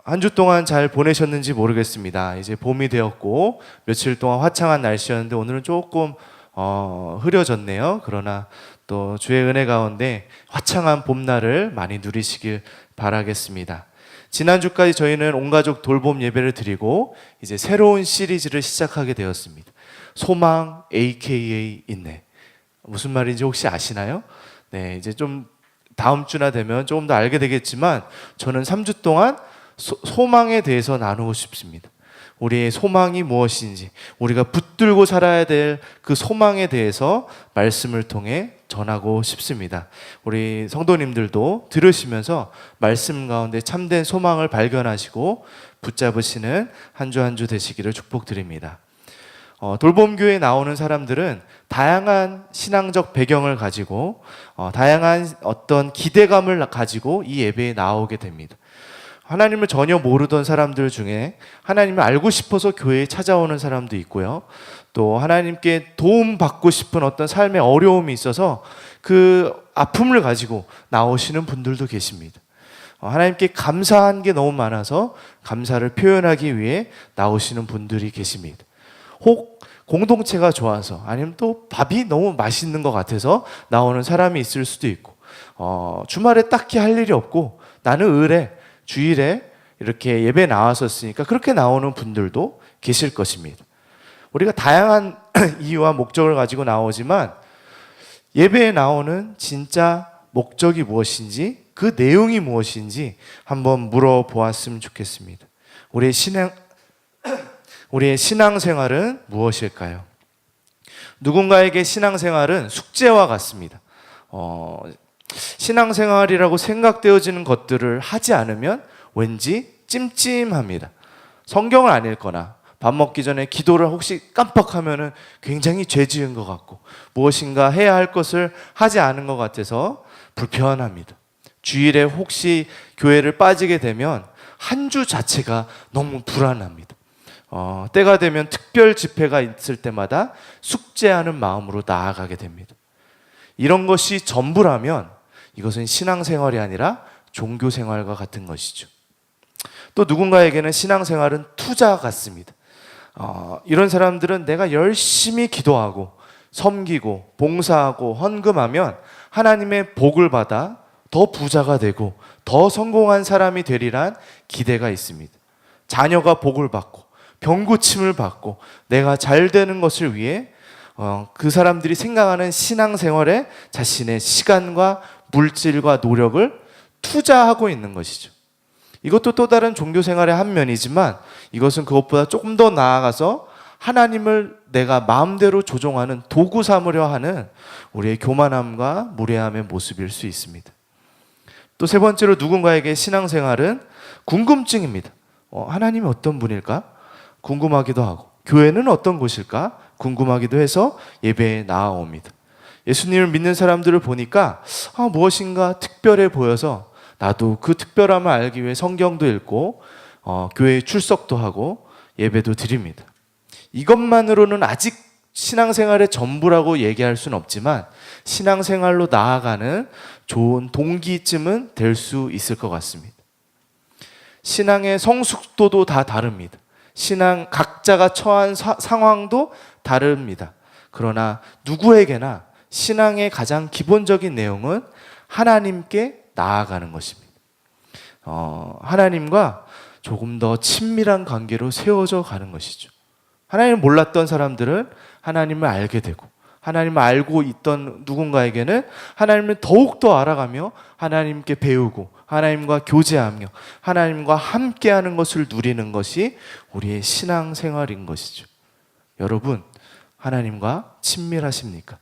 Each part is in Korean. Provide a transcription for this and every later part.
한 주 동안 잘 보내셨는지 모르겠습니다. 이제 봄이 되었고 며칠 동안 화창한 날씨였는데 오늘은 조금 흐려졌네요. 그러나 또 주의 은혜 가운데 화창한 봄날을 많이 누리시길 바라겠습니다. 지난주까지 저희는 온가족 돌봄 예배를 드리고 이제 새로운 시리즈를 시작하게 되었습니다. 소망 AKA 인내. 무슨 말인지 혹시 아시나요? 네, 이제 좀 다음 주나 되면 조금 더 알게 되겠지만 저는 3주 동안 소망에 대해서 나누고 싶습니다. 우리의 소망이 무엇인지, 우리가 붙들고 살아야 될 그 소망에 대해서 말씀을 통해 전하고 싶습니다. 우리 성도님들도 들으시면서 말씀 가운데 참된 소망을 발견하시고 붙잡으시는 한 주 한 주 되시기를 축복드립니다. 돌봄교회에 나오는 사람들은 다양한 신앙적 배경을 가지고 다양한 어떤 기대감을 가지고 이 예배에 나오게 됩니다. 하나님을 전혀 모르던 사람들 중에 하나님을 알고 싶어서 교회에 찾아오는 사람도 있고요. 또 하나님께 도움받고 싶은 어떤 삶의 어려움이 있어서 그 아픔을 가지고 나오시는 분들도 계십니다. 하나님께 감사한 게 너무 많아서 감사를 표현하기 위해 나오시는 분들이 계십니다. 혹 공동체가 좋아서 아니면 또 밥이 너무 맛있는 것 같아서 나오는 사람이 있을 수도 있고 주말에 딱히 할 일이 없고 나는 의뢰 주일에 이렇게 예배 나왔었으니까 그렇게 나오는 분들도 계실 것입니다. 우리가 다양한 이유와 목적을 가지고 나오지만 예배에 나오는 진짜 목적이 무엇인지 그 내용이 무엇인지 한번 물어보았으면 좋겠습니다. 우리의 신앙생활은 무엇일까요? 누군가에게 신앙생활은 숙제와 같습니다. 신앙생활이라고 생각되어지는 것들을 하지 않으면 왠지 찜찜합니다. 성경을 안 읽거나 밥 먹기 전에 기도를 혹시 깜빡하면 굉장히 죄 지은 것 같고 무엇인가 해야 할 것을 하지 않은 것 같아서 불편합니다. 주일에 혹시 교회를 빠지게 되면 한 주 자체가 너무 불안합니다. 때가 되면 특별 집회가 있을 때마다 숙제하는 마음으로 나아가게 됩니다. 이런 것이 전부라면 이것은 신앙생활이 아니라 종교생활과 같은 것이죠. 또 누군가에게는 신앙생활은 투자 같습니다. 이런 사람들은 내가 열심히 기도하고 섬기고 봉사하고 헌금하면 하나님의 복을 받아 더 부자가 되고 더 성공한 사람이 되리란 기대가 있습니다. 자녀가 복을 받고 병고침을 받고 내가 잘 되는 것을 위해 그 사람들이 생각하는 신앙생활에 자신의 시간과 물질과 노력을 투자하고 있는 것이죠. 이것도 또 다른 종교생활의 한 면이지만 이것은 그것보다 조금 더 나아가서 하나님을 내가 마음대로 조종하는 도구 삼으려 하는 우리의 교만함과 무례함의 모습일 수 있습니다. 또 세 번째로 누군가에게 신앙생활은 궁금증입니다. 하나님이 어떤 분일까? 궁금하기도 하고 교회는 어떤 곳일까? 궁금하기도 해서 예배에 나아옵니다. 예수님을 믿는 사람들을 보니까 무엇인가 특별해 보여서 나도 그 특별함을 알기 위해 성경도 읽고 교회에 출석도 하고 예배도 드립니다. 이것만으로는 아직 신앙생활의 전부라고 얘기할 수는 없지만 신앙생활로 나아가는 좋은 동기쯤은 될 수 있을 것 같습니다. 신앙의 성숙도도 다 다릅니다. 신앙 각자가 처한 상황도 다릅니다. 그러나 누구에게나 신앙의 가장 기본적인 내용은 하나님께 나아가는 것입니다. 하나님과 조금 더 친밀한 관계로 세워져 가는 것이죠. 하나님을 몰랐던 사람들은 하나님을 알게 되고 하나님을 알고 있던 누군가에게는 하나님을 더욱더 알아가며 하나님께 배우고 하나님과 교제하며 하나님과 함께하는 것을 누리는 것이 우리의 신앙생활인 것이죠. 여러분, 하나님과 친밀하십니까?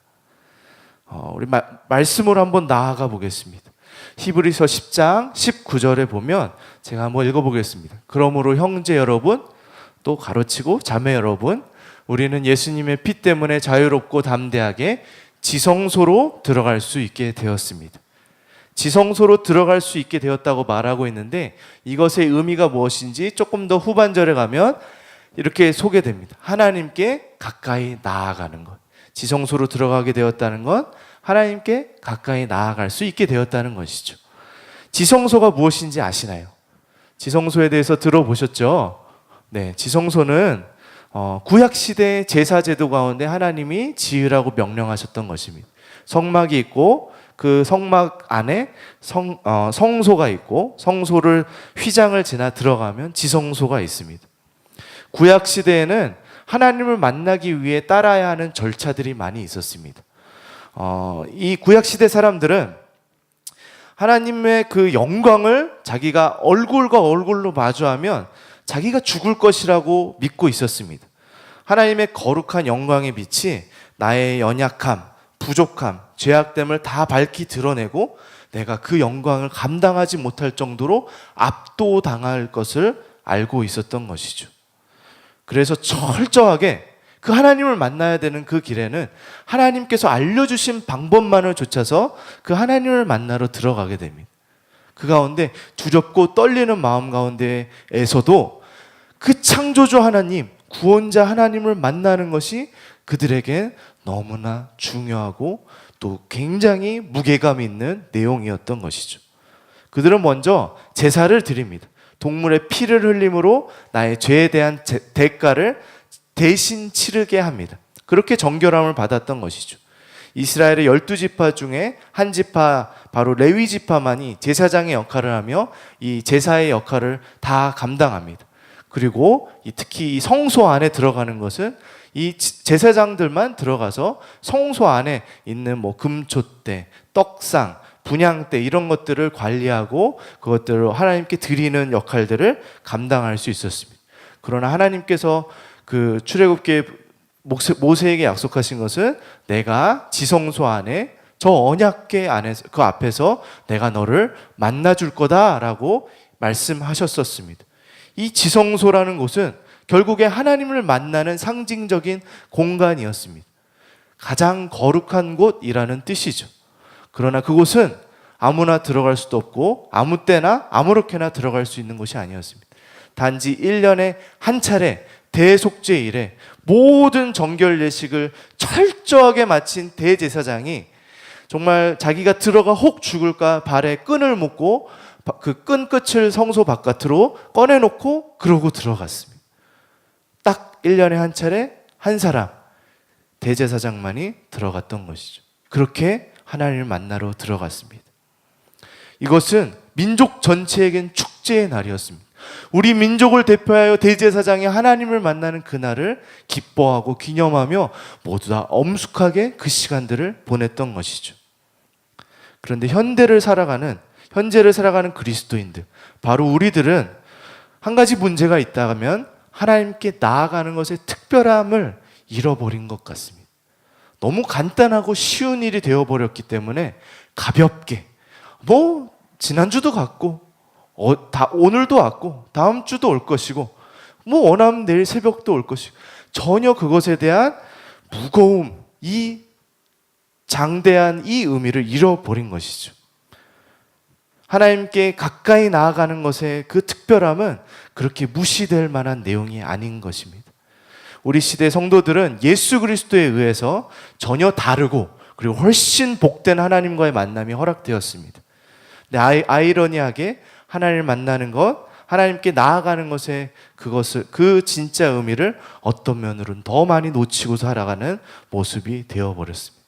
우리 말씀으로 한번 나아가 보겠습니다. 히브리서 10장 19절에 보면 제가 한번 읽어보겠습니다. 그러므로 형제 여러분, 또 가로치고 자매 여러분, 우리는 예수님의 피 때문에 자유롭고 담대하게 지성소로 들어갈 수 있게 되었습니다. 지성소로 들어갈 수 있게 되었다고 말하고 있는데 이것의 의미가 무엇인지 조금 더 후반절에 가면 이렇게 소개됩니다. 하나님께 가까이 나아가는 것. 지성소로 들어가게 되었다는 건 하나님께 가까이 나아갈 수 있게 되었다는 것이죠. 지성소가 무엇인지 아시나요? 지성소에 대해서 들어보셨죠? 네, 지성소는 구약시대 제사제도 가운데 하나님이 지으라고 명령하셨던 것입니다. 성막이 있고 그 성막 안에 성소가 있고 성소를 휘장을 지나 들어가면 지성소가 있습니다. 구약시대에는 하나님을 만나기 위해 따라야 하는 절차들이 많이 있었습니다. 이 구약시대 사람들은 하나님의 그 영광을 자기가 얼굴과 얼굴로 마주하면 자기가 죽을 것이라고 믿고 있었습니다. 하나님의 거룩한 영광의 빛이 나의 연약함, 부족함, 죄악됨을 다 밝히 드러내고 내가 그 영광을 감당하지 못할 정도로 압도당할 것을 알고 있었던 것이죠. 그래서 철저하게 그 하나님을 만나야 되는 그 길에는 하나님께서 알려주신 방법만을 좇아서 그 하나님을 만나러 들어가게 됩니다. 그 가운데 두렵고 떨리는 마음 가운데에서도 그 창조주 하나님, 구원자 하나님을 만나는 것이 그들에게 너무나 중요하고 또 굉장히 무게감 있는 내용이었던 것이죠. 그들은 먼저 제사를 드립니다. 동물의 피를 흘림으로 나의 죄에 대한 대가를 대신 치르게 합니다. 그렇게 정결함을 받았던 것이죠. 이스라엘의 12지파 중에 한 지파, 바로 레위 지파만이 제사장의 역할을 하며 이 제사의 역할을 다 감당합니다. 그리고 특히 이 성소 안에 들어가는 것은 이 제사장들만 들어가서 성소 안에 있는 금초대, 떡상, 분향대 이런 것들을 관리하고 그것들을 하나님께 드리는 역할들을 감당할 수 있었습니다. 그러나 하나님께서 그 출애굽기에 모세에게 약속하신 것은 내가 지성소 안에 저 언약궤 안에서 그 앞에서 내가 너를 만나줄 거다라고 말씀하셨었습니다. 이 지성소라는 곳은 결국에 하나님을 만나는 상징적인 공간이었습니다. 가장 거룩한 곳이라는 뜻이죠. 그러나 그곳은 아무나 들어갈 수도 없고 아무 때나 아무렇게나 들어갈 수 있는 곳이 아니었습니다. 단지 1년에 한 차례 대속죄일에 모든 정결 예식을 철저하게 마친 대제사장이 정말 자기가 들어가 혹 죽을까 발에 끈을 묶고 그 끈 끝을 성소 바깥으로 꺼내놓고 그러고 들어갔습니다. 딱 1년에 한 차례 한 사람 대제사장만이 들어갔던 것이죠. 그렇게 하나님을 만나러 들어갔습니다. 이것은 민족 전체에겐 축제의 날이었습니다. 우리 민족을 대표하여 대제사장이 하나님을 만나는 그날을 기뻐하고 기념하며 모두 다 엄숙하게 그 시간들을 보냈던 것이죠. 그런데 현재를 살아가는 그리스도인들, 바로 우리들은 한 가지 문제가 있다면 하나님께 나아가는 것의 특별함을 잃어버린 것 같습니다. 너무 간단하고 쉬운 일이 되어버렸기 때문에 가볍게 지난주도 갔고 오늘도 왔고 다음 주도 올 것이고 원하면 내일 새벽도 올 것이고 전혀 그것에 대한 무거움, 이 장대한 이 의미를 잃어버린 것이죠. 하나님께 가까이 나아가는 것의 그 특별함은 그렇게 무시될 만한 내용이 아닌 것입니다. 우리 시대 성도들은 예수 그리스도에 의해서 전혀 다르고 그리고 훨씬 복된 하나님과의 만남이 허락되었습니다. 근데 아이러니하게 하나님을 만나는 것, 하나님께 나아가는 것의 그 진짜 의미를 어떤 면으로는 더 많이 놓치고 살아가는 모습이 되어버렸습니다.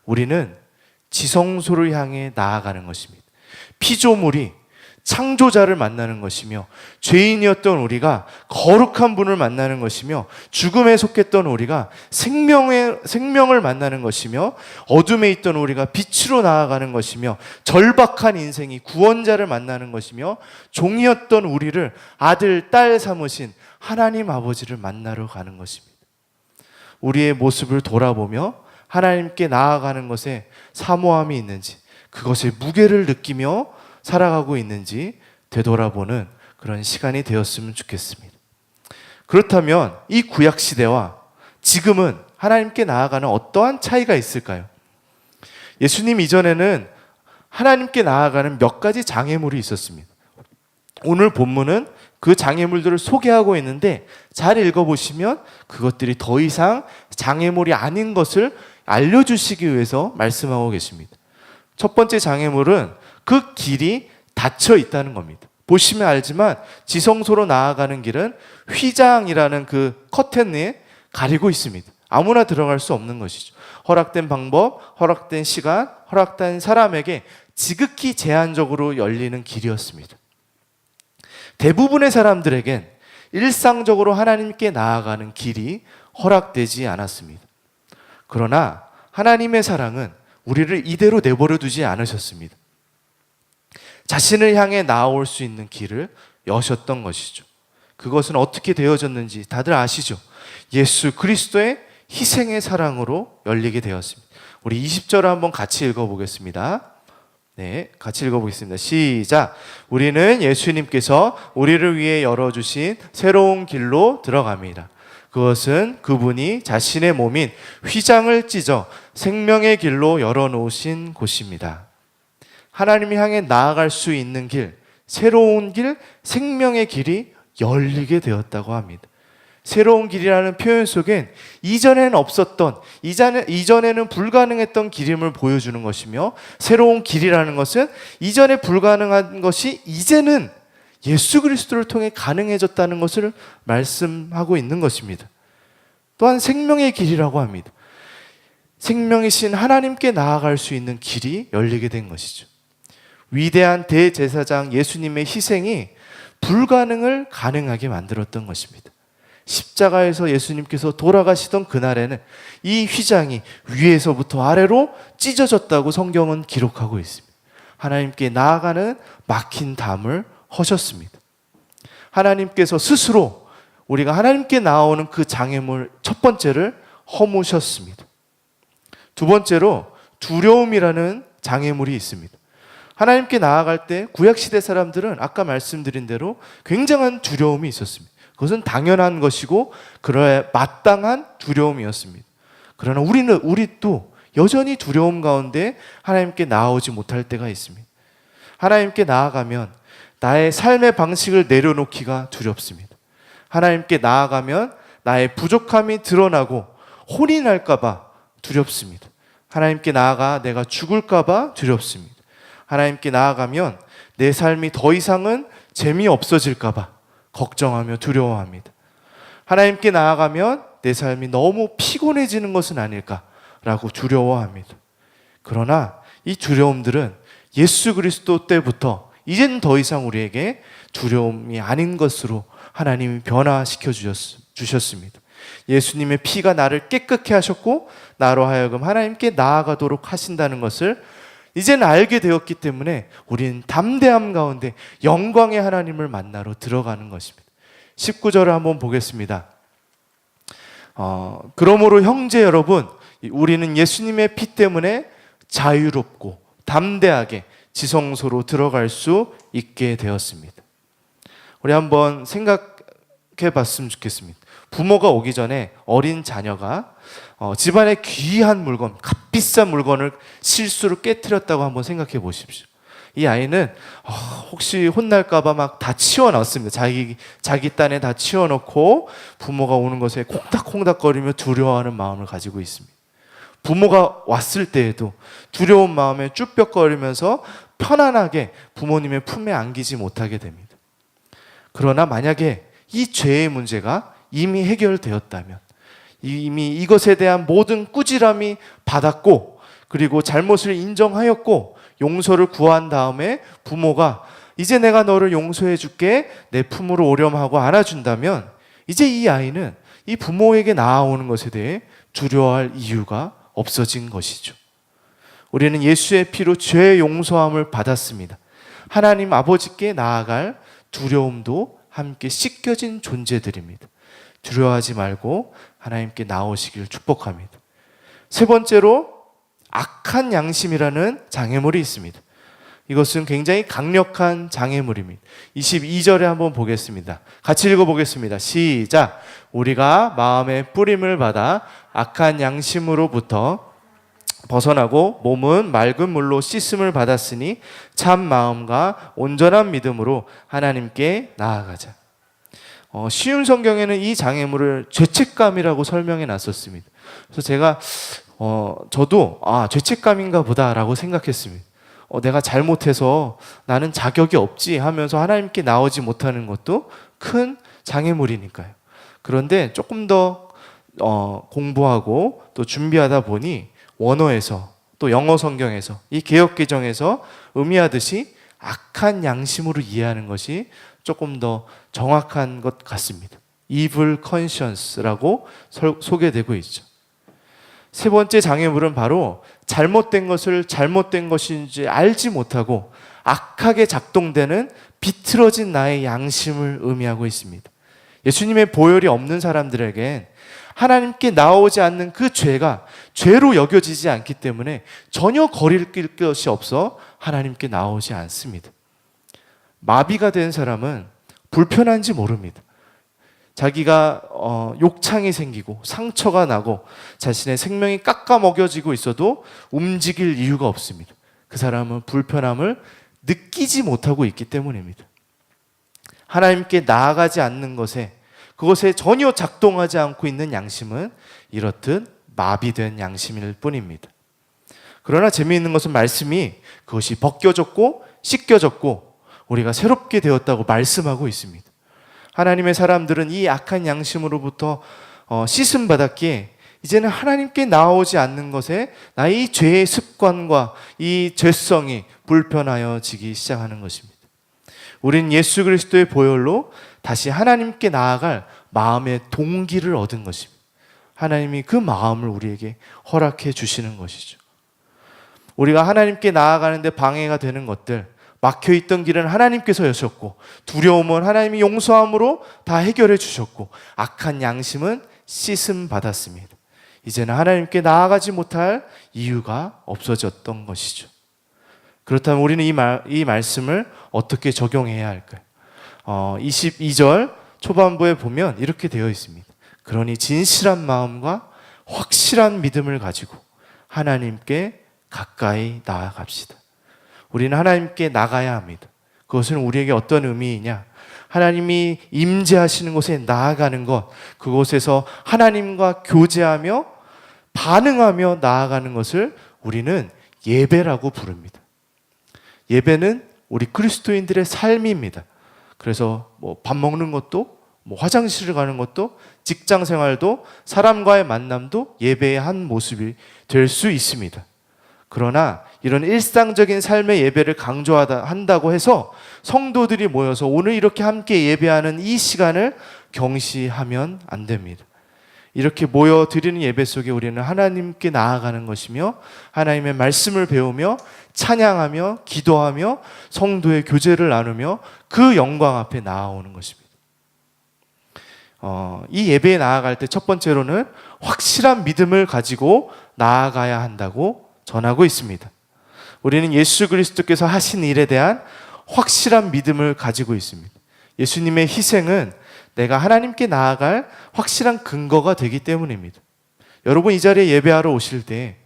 우리는 지성소를 향해 나아가는 것입니다. 피조물이 창조자를 만나는 것이며 죄인이었던 우리가 거룩한 분을 만나는 것이며 죽음에 속했던 우리가 생명을 만나는 것이며 어둠에 있던 우리가 빛으로 나아가는 것이며 절박한 인생이 구원자를 만나는 것이며 종이었던 우리를 아들, 딸 삼으신 하나님 아버지를 만나러 가는 것입니다. 우리의 모습을 돌아보며 하나님께 나아가는 것에 사모함이 있는지 그것의 무게를 느끼며 살아가고 있는지 되돌아보는 그런 시간이 되었으면 좋겠습니다. 그렇다면 이 구약시대와 지금은 하나님께 나아가는 어떠한 차이가 있을까요? 예수님 이전에는 하나님께 나아가는 몇 가지 장애물이 있었습니다. 오늘 본문은 그 장애물들을 소개하고 있는데 잘 읽어보시면 그것들이 더 이상 장애물이 아닌 것을 알려주시기 위해서 말씀하고 계십니다. 첫 번째 장애물은 그 길이 닫혀 있다는 겁니다. 보시면 알지만 지성소로 나아가는 길은 휘장이라는 그 커튼에 가리고 있습니다. 아무나 들어갈 수 없는 것이죠. 허락된 방법, 허락된 시간, 허락된 사람에게 지극히 제한적으로 열리는 길이었습니다. 대부분의 사람들에겐 일상적으로 하나님께 나아가는 길이 허락되지 않았습니다. 그러나 하나님의 사랑은 우리를 이대로 내버려 두지 않으셨습니다. 자신을 향해 나아올 수 있는 길을 여셨던 것이죠. 그것은 어떻게 되어졌는지 다들 아시죠? 예수 그리스도의 희생의 사랑으로 열리게 되었습니다. 우리 20절을 한번 같이 읽어보겠습니다. 네, 같이 읽어보겠습니다. 시작. 우리는 예수님께서 우리를 위해 열어주신 새로운 길로 들어갑니다. 그것은 그분이 자신의 몸인 휘장을 찢어 생명의 길로 열어놓으신 곳입니다. 하나님을 향해 나아갈 수 있는 길, 새로운 길, 생명의 길이 열리게 되었다고 합니다. 새로운 길이라는 표현 속엔 이전에는 없었던, 이전에는 불가능했던 길임을 보여주는 것이며, 새로운 길이라는 것은 이전에 불가능한 것이 이제는 예수 그리스도를 통해 가능해졌다는 것을 말씀하고 있는 것입니다. 또한 생명의 길이라고 합니다. 생명이신 하나님께 나아갈 수 있는 길이 열리게 된 것이죠. 위대한 대제사장 예수님의 희생이 불가능을 가능하게 만들었던 것입니다. 십자가에서 예수님께서 돌아가시던 그날에는 이 휘장이 위에서부터 아래로 찢어졌다고 성경은 기록하고 있습니다. 하나님께 나아가는 막힌 담을 허셨습니다. 하나님께서 스스로 우리가 하나님께 나아오는 그 장애물 첫 번째를 허무셨습니다. 두 번째로 두려움이라는 장애물이 있습니다. 하나님께 나아갈 때 구약시대 사람들은 아까 말씀드린 대로 굉장한 두려움이 있었습니다. 그것은 당연한 것이고 그러해 마땅한 두려움이었습니다. 그러나 우리도 여전히 두려움 가운데 하나님께 나아오지 못할 때가 있습니다. 하나님께 나아가면 나의 삶의 방식을 내려놓기가 두렵습니다. 하나님께 나아가면 나의 부족함이 드러나고 혼이 날까 봐 두렵습니다. 하나님께 나아가 내가 죽을까 봐 두렵습니다. 하나님께 나아가면 내 삶이 더 이상은 재미없어질까 봐 걱정하며 두려워합니다. 하나님께 나아가면 내 삶이 너무 피곤해지는 것은 아닐까라고 두려워합니다. 그러나 이 두려움들은 예수 그리스도 때부터 이제는 더 이상 우리에게 두려움이 아닌 것으로 하나님이 변화시켜 주셨습니다. 예수님의 피가 나를 깨끗게 하셨고 나로 하여금 하나님께 나아가도록 하신다는 것을 이제는 알게 되었기 때문에 우리는 담대함 가운데 영광의 하나님을 만나러 들어가는 것입니다. 19절을 한번 보겠습니다. 그러므로 형제 여러분, 우리는 예수님의 피 때문에 자유롭고 담대하게 지성소로 들어갈 수 있게 되었습니다. 우리 한번 생각해 봤으면 좋겠습니다. 부모가 오기 전에 어린 자녀가 집안의 귀한 물건, 값비싼 물건을 실수로 깨트렸다고 한번 생각해 보십시오. 이 아이는 혹시 혼날까봐 막 다 치워놨습니다. 자기 딴에 다 치워놓고 부모가 오는 것에 콩닥콩닥거리며 두려워하는 마음을 가지고 있습니다. 부모가 왔을 때에도 두려운 마음에 쭈뼛거리면서 편안하게 부모님의 품에 안기지 못하게 됩니다. 그러나 만약에 이 죄의 문제가 이미 해결되었다면, 이미 이것에 대한 모든 꾸지람이 받았고 그리고 잘못을 인정하였고 용서를 구한 다음에 부모가 이제 내가 너를 용서해 줄게 내 품으로 오렴 하고 안아준다면, 이제 이 아이는 이 부모에게 나아오는 것에 대해 두려워할 이유가 없어진 것이죠. 우리는 예수의 피로 죄의 용서함을 받았습니다. 하나님 아버지께 나아갈 두려움도 함께 씻겨진 존재들입니다. 두려워하지 말고 하나님께 나오시길 축복합니다. 세 번째로 악한 양심이라는 장애물이 있습니다. 이것은 굉장히 강력한 장애물입니다. 22절에 한번 보겠습니다. 같이 읽어보겠습니다. 시작. 우리가 마음의 뿌림을 받아 악한 양심으로부터 벗어나고 몸은 맑은 물로 씻음을 받았으니 참 마음과 온전한 믿음으로 하나님께 나아가자. 쉬운 성경에는 이 장애물을 죄책감이라고 설명해 놨었습니다. 그래서 제가 저도 죄책감인가 보다라고 생각했습니다. 내가 잘못해서 나는 자격이 없지 하면서 하나님께 나오지 못하는 것도 큰 장애물이니까요. 그런데 조금 더 공부하고 또 준비하다 보니 원어에서 또 영어 성경에서 이 개역 개정에서 의미하듯이 악한 양심으로 이해하는 것이 조금 더 정확한 것 같습니다. Evil conscience라고 소개되고 있죠. 세 번째 장애물은 바로 잘못된 것을 잘못된 것인지 알지 못하고 악하게 작동되는 비틀어진 나의 양심을 의미하고 있습니다. 예수님의 보혈이 없는 사람들에겐 하나님께 나오지 않는 그 죄가 죄로 여겨지지 않기 때문에 전혀 거리를 낄 것이 없어 하나님께 나오지 않습니다. 마비가 된 사람은 불편한지 모릅니다. 자기가 욕창이 생기고 상처가 나고 자신의 생명이 깎아먹여지고 있어도 움직일 이유가 없습니다. 그 사람은 불편함을 느끼지 못하고 있기 때문입니다. 하나님께 나아가지 않는 것에, 그것에 전혀 작동하지 않고 있는 양심은 이렇듯 마비된 양심일 뿐입니다. 그러나 재미있는 것은 말씀이 그것이 벗겨졌고 씻겨졌고 우리가 새롭게 되었다고 말씀하고 있습니다. 하나님의 사람들은 이 악한 양심으로부터 씻음 받았기에 이제는 하나님께 나오지 않는 것에 나의 죄의 습관과 이 죄성이 불편하여지기 시작하는 것입니다. 우린 예수 그리스도의 보혈로 다시 하나님께 나아갈 마음의 동기를 얻은 것입니다. 하나님이 그 마음을 우리에게 허락해 주시는 것이죠. 우리가 하나님께 나아가는데 방해가 되는 것들, 막혀있던 길은 하나님께서 여셨고 두려움은 하나님이 용서함으로 다 해결해 주셨고 악한 양심은 씻음 받았습니다. 이제는 하나님께 나아가지 못할 이유가 없어졌던 것이죠. 그렇다면 우리는 이 말씀을 어떻게 적용해야 할까요? 22절 초반부에 보면 이렇게 되어 있습니다. 그러니 진실한 마음과 확실한 믿음을 가지고 하나님께 가까이 나아갑시다. 우리는 하나님께 나가야 합니다. 그것은 우리에게 어떤 의미이냐? 하나님이 임재하시는 곳에 나아가는 것, 그곳에서 하나님과 교제하며 반응하며 나아가는 것을 우리는 예배라고 부릅니다. 예배는 우리 그리스도인들의 삶입니다. 그래서 밥 먹는 것도, 화장실을 가는 것도, 직장 생활도, 사람과의 만남도 예배의 한 모습이 될 수 있습니다. 그러나 이런 일상적인 삶의 예배를 강조한다고 해서 성도들이 모여서 오늘 이렇게 함께 예배하는 이 시간을 경시하면 안 됩니다. 이렇게 모여 드리는 예배 속에 우리는 하나님께 나아가는 것이며 하나님의 말씀을 배우며 찬양하며 기도하며 성도의 교제를 나누며 그 영광 앞에 나아오는 것입니다. 이 예배에 나아갈 때 첫 번째로는 확실한 믿음을 가지고 나아가야 한다고 전하고 있습니다. 우리는 예수 그리스도께서 하신 일에 대한 확실한 믿음을 가지고 있습니다. 예수님의 희생은 내가 하나님께 나아갈 확실한 근거가 되기 때문입니다. 여러분 이 자리에 예배하러 오실 때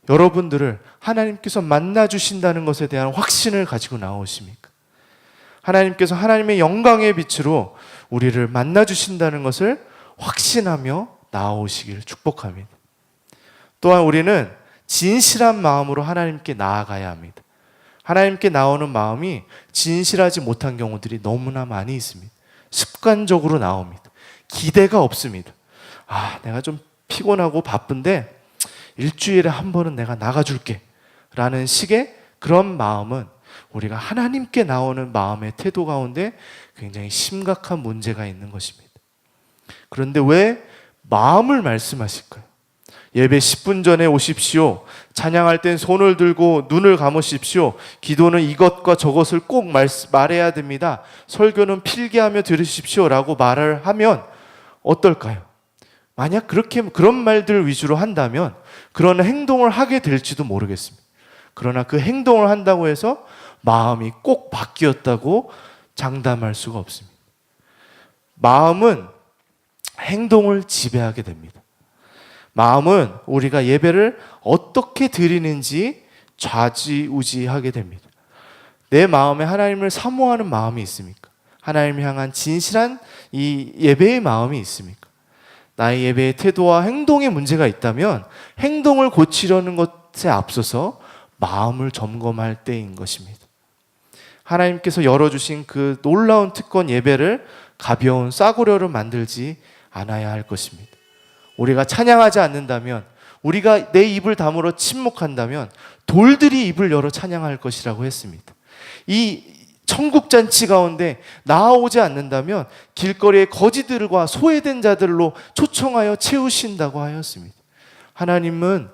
여러분들을 하나님께서 만나주신다는 것에 대한 확신을 가지고 나오십니까? 하나님께서 하나님의 영광의 빛으로 우리를 만나주신다는 것을 확신하며 나오시길 축복합니다. 또한 우리는 진실한 마음으로 하나님께 나아가야 합니다. 하나님께 나오는 마음이 진실하지 못한 경우들이 너무나 많이 있습니다. 습관적으로 나옵니다. 기대가 없습니다. 내가 좀 피곤하고 바쁜데 일주일에 한 번은 내가 나가줄게 라는 식의 그런 마음은 우리가 하나님께 나오는 마음의 태도 가운데 굉장히 심각한 문제가 있는 것입니다. 그런데 왜 마음을 말씀하실까요? 예배 10분 전에 오십시오. 찬양할 땐 손을 들고 눈을 감으십시오. 기도는 이것과 저것을 꼭 말해야 됩니다. 설교는 필기하며 들으십시오 라고 말을 하면 어떨까요? 만약 그런 말들 위주로 한다면 그런 행동을 하게 될지도 모르겠습니다. 그러나 그 행동을 한다고 해서 마음이 꼭 바뀌었다고 장담할 수가 없습니다. 마음은 행동을 지배하게 됩니다. 마음은 우리가 예배를 어떻게 드리는지 좌지우지하게 됩니다. 내 마음에 하나님을 사모하는 마음이 있습니까? 하나님을 향한 진실한 이 예배의 마음이 있습니까? 나의 예배의 태도와 행동에 문제가 있다면 행동을 고치려는 것에 앞서서 마음을 점검할 때인 것입니다. 하나님께서 열어주신 그 놀라운 특권 예배를 가벼운 싸구려로 만들지 않아야 할 것입니다. 우리가 찬양하지 않는다면, 우리가 내 입을 다물어 침묵한다면 돌들이 입을 열어 찬양할 것이라고 했습니다. 이 천국잔치 가운데 나아오지 않는다면 길거리의 거지들과 소외된 자들로 초청하여 채우신다고 하였습니다. 하나님은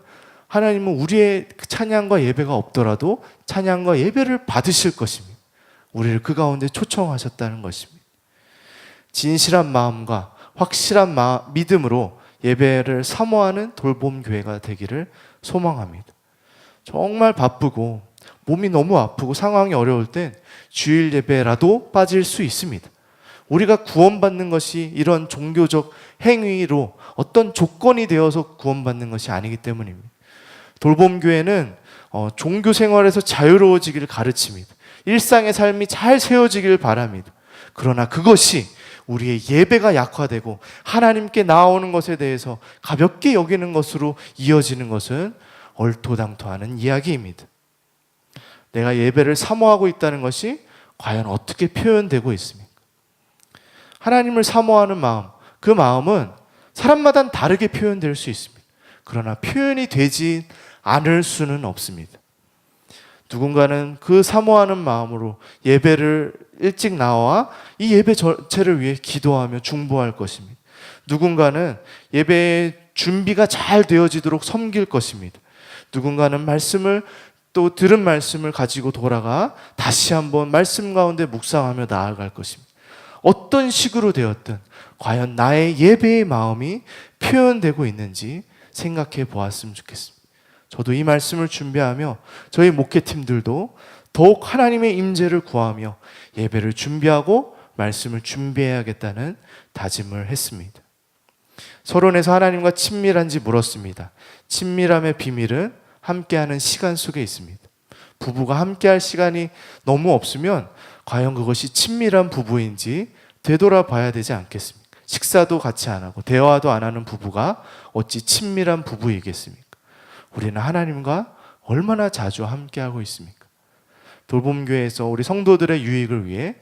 우리의 찬양과 예배가 없더라도 찬양과 예배를 받으실 것입니다. 우리를 그 가운데 초청하셨다는 것입니다. 진실한 마음과 확실한 믿음으로 예배를 사모하는 돌봄교회가 되기를 소망합니다. 정말 바쁘고 몸이 너무 아프고 상황이 어려울 땐 주일 예배라도 빠질 수 있습니다. 우리가 구원받는 것이 이런 종교적 행위로 어떤 조건이 되어서 구원받는 것이 아니기 때문입니다. 돌봄교회는 종교 생활에서 자유로워지기를 가르칩니다. 일상의 삶이 잘 세워지길 바랍니다. 그러나 그것이 우리의 예배가 약화되고 하나님께 나아오는 것에 대해서 가볍게 여기는 것으로 이어지는 것은 얼토당토하는 이야기입니다. 내가 예배를 사모하고 있다는 것이 과연 어떻게 표현되고 있습니까? 하나님을 사모하는 마음, 그 마음은 사람마다 다르게 표현될 수 있습니다. 그러나 표현이 되지 않을 수는 없습니다. 누군가는 그 사모하는 마음으로 예배를 일찍 나와 이 예배 전체를 위해 기도하며 중보할 것입니다. 누군가는 예배의 준비가 잘 되어지도록 섬길 것입니다. 누군가는 또 들은 말씀을 가지고 돌아가 다시 한번 말씀 가운데 묵상하며 나아갈 것입니다. 어떤 식으로 되었든 과연 나의 예배의 마음이 표현되고 있는지 생각해 보았으면 좋겠습니다. 저도 이 말씀을 준비하며 저희 목회팀들도 더욱 하나님의 임재를 구하며 예배를 준비하고 말씀을 준비해야겠다는 다짐을 했습니다. 서론에서 하나님과 친밀한지 물었습니다. 친밀함의 비밀은 함께하는 시간 속에 있습니다. 부부가 함께할 시간이 너무 없으면 과연 그것이 친밀한 부부인지 되돌아봐야 되지 않겠습니까? 식사도 같이 안 하고 대화도 안 하는 부부가 어찌 친밀한 부부이겠습니까? 우리는 하나님과 얼마나 자주 함께하고 있습니까? 돌봄교회에서 우리 성도들의 유익을 위해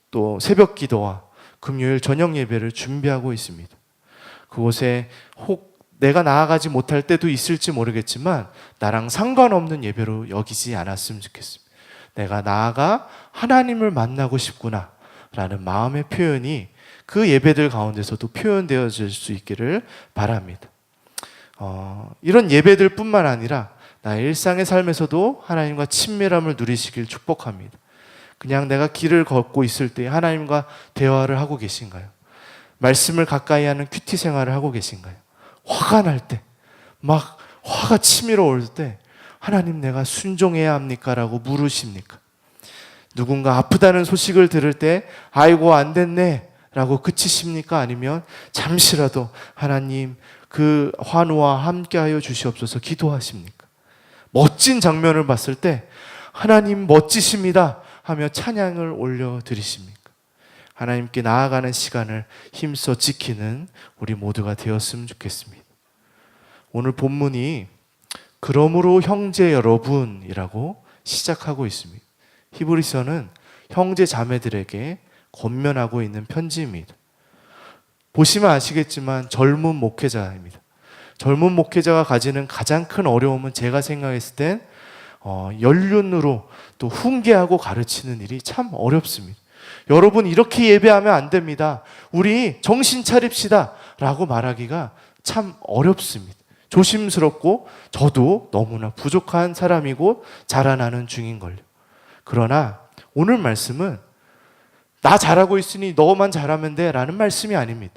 또 새벽 기도와 금요일 저녁 예배를 준비하고 있습니다. 그곳에 혹 내가 나아가지 못할 때도 있을지 모르겠지만 나랑 상관없는 예배로 여기지 않았으면 좋겠습니다. 내가 나아가 하나님을 만나고 싶구나 라는 마음의 표현이 그 예배들 가운데서도 표현되어질 수 있기를 바랍니다. 이런 예배들 뿐만 아니라 나의 일상의 삶에서도 하나님과 친밀함을 누리시길 축복합니다. 그냥 내가 길을 걷고 있을 때 하나님과 대화를 하고 계신가요? 말씀을 가까이 하는 큐티 생활을 하고 계신가요? 화가 날 때, 막 화가 치밀어 올 때 하나님 내가 순종해야 합니까? 라고 물으십니까? 누군가 아프다는 소식을 들을 때 아이고 안 됐네 라고 그치십니까? 아니면 잠시라도 하나님 그 환우와 함께하여 주시옵소서 기도하십니까? 멋진 장면을 봤을 때 하나님 멋지십니다 하며 찬양을 올려드리십니까? 하나님께 나아가는 시간을 힘써 지키는 우리 모두가 되었으면 좋겠습니다. 오늘 본문이 그러므로 형제 여러분이라고 시작하고 있습니다. 히브리서는 형제 자매들에게 권면하고 있는 편지입니다. 보시면 아시겠지만 젊은 목회자입니다. 젊은 목회자가 가지는 가장 큰 어려움은 제가 생각했을 땐 연륜으로 또 훈계하고 가르치는 일이 참 어렵습니다. 여러분 이렇게 예배하면 안 됩니다. 우리 정신 차립시다 라고 말하기가 참 어렵습니다. 조심스럽고 저도 너무나 부족한 사람이고 자라나는 중인걸요. 그러나 오늘 말씀은 나 잘하고 있으니 너만 잘하면 돼 라는 말씀이 아닙니다.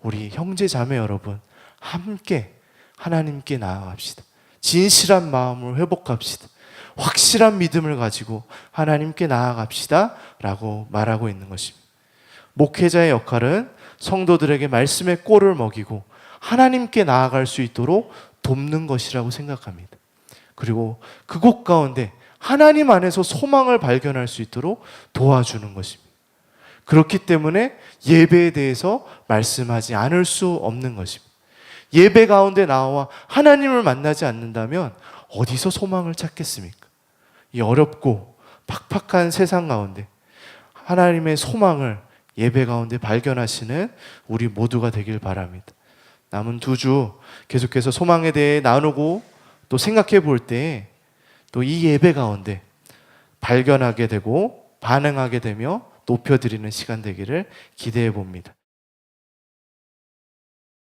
우리 형제 자매 여러분 함께 하나님께 나아갑시다. 진실한 마음을 회복합시다. 확실한 믿음을 가지고 하나님께 나아갑시다 라고 말하고 있는 것입니다. 목회자의 역할은 성도들에게 말씀의 꼴을 먹이고 하나님께 나아갈 수 있도록 돕는 것이라고 생각합니다. 그리고 그곳 가운데 하나님 안에서 소망을 발견할 수 있도록 도와주는 것입니다. 그렇기 때문에 예배에 대해서 말씀하지 않을 수 없는 것입니다. 예배 가운데 나와 하나님을 만나지 않는다면 어디서 소망을 찾겠습니까? 이 어렵고 팍팍한 세상 가운데 하나님의 소망을 예배 가운데 발견하시는 우리 모두가 되길 바랍니다. 남은 2주 계속해서 소망에 대해 나누고 또 생각해 볼 때 또 이 예배 가운데 발견하게 되고 반응하게 되며 높여드리는 시간 되기를 기대해 봅니다.